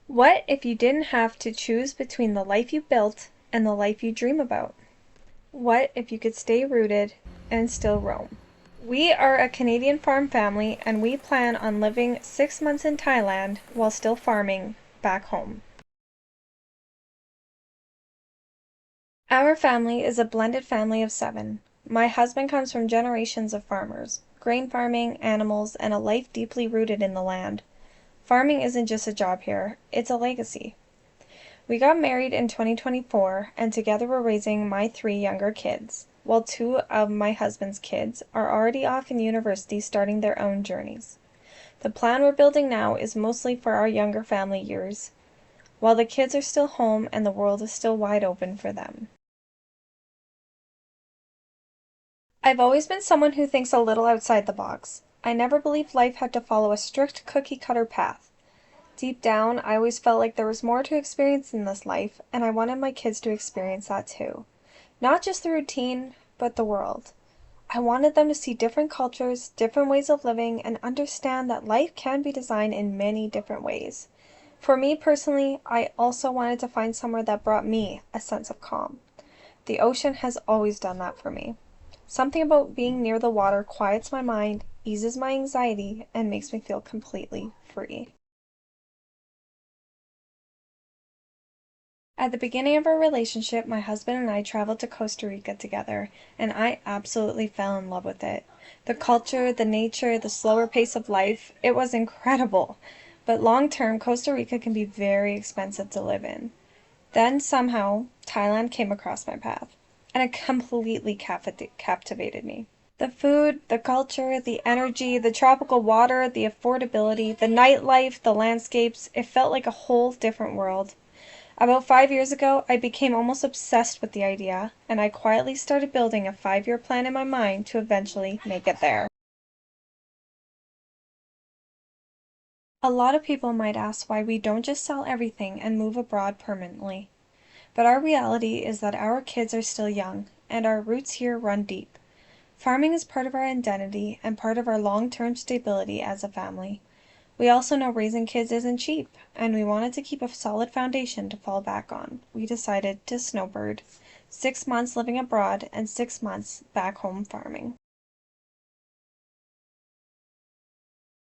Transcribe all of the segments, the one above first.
What if you didn't have to choose between the life you built and the life you dream about? What if you could stay rooted and still roam? We are a Canadian farm family and we plan on living 6 months in Thailand while still farming back home. Our family is a blended family of 7. My husband comes from generations of farmers, grain farming, animals, and a life deeply rooted in the land. Farming isn't just a job here, it's a legacy. We got married in 2024 and together we're raising my 3 younger kids, while 2 of my husband's kids are already off in university starting their own journeys. The plan we're building now is mostly for our younger family years, while the kids are still home and the world is still wide open for them. I've always been someone who thinks a little outside the box. I never believed life had to follow a strict cookie-cutter path. Deep down, I always felt like there was more to experience in this life, and I wanted my kids to experience that too. Not just the routine, but the world. I wanted them to see different cultures, different ways of living, and understand that life can be designed in many different ways. For me personally, I also wanted to find somewhere that brought me a sense of calm. The ocean has always done that for me. Something about being near the water quiets my mind, eases my anxiety, and makes me feel completely free. At the beginning of our relationship, my husband and I traveled to Costa Rica together, and I absolutely fell in love with it. The culture, the nature, the slower pace of life, it was incredible. But long term, Costa Rica can be very expensive to live in. Then somehow, Thailand came across my path, and it completely captivated me. The food, the culture, the energy, the tropical water, the affordability, the nightlife, the landscapes, it felt like a whole different world. About 5 years ago, I became almost obsessed with the idea, and I quietly started building a 5-year plan in my mind to eventually make it there. A lot of people might ask why we don't just sell everything and move abroad permanently. But our reality is that our kids are still young, and our roots here run deep. Farming is part of our identity and part of our long-term stability as a family. We also know raising kids isn't cheap, and we wanted to keep a solid foundation to fall back on. We decided to snowbird, 6 months living abroad and 6 months back home farming.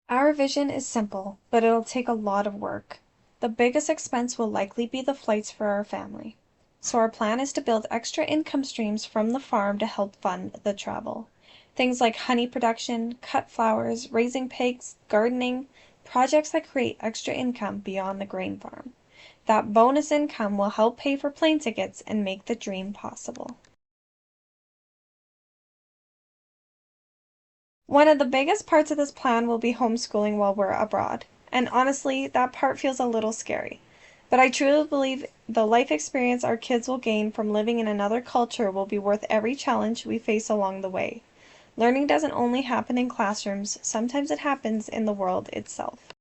Our vision is simple, but it'll take a lot of work. The biggest expense will likely be the flights for our family. So our plan is to build extra income streams from the farm to help fund the travel. Things like honey production, cut flowers, raising pigs, gardening, projects that create extra income beyond the grain farm. That bonus income will help pay for plane tickets and make the dream possible. One of the biggest parts of this plan will be homeschooling while we're abroad, and honestly, that part feels a little scary. But I truly believe the life experience our kids will gain from living in another culture will be worth every challenge we face along the way. Learning doesn't only happen in classrooms, sometimes it happens in the world itself.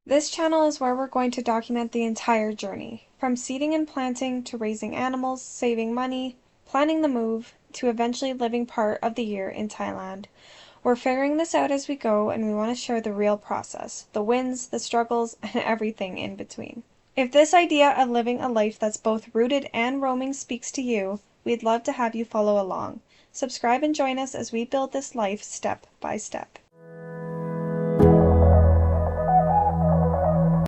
This channel is where we're going to document the entire journey, from seeding and planting to raising animals, saving money, planning the move, to eventually living part of the year in Thailand. We're figuring this out as we go, and we want to share the real process, the wins, the struggles, and everything in between. If this idea of living a life that's both rooted and roaming speaks to you, we'd love to have you follow along. Subscribe and join us as we build this life step by step.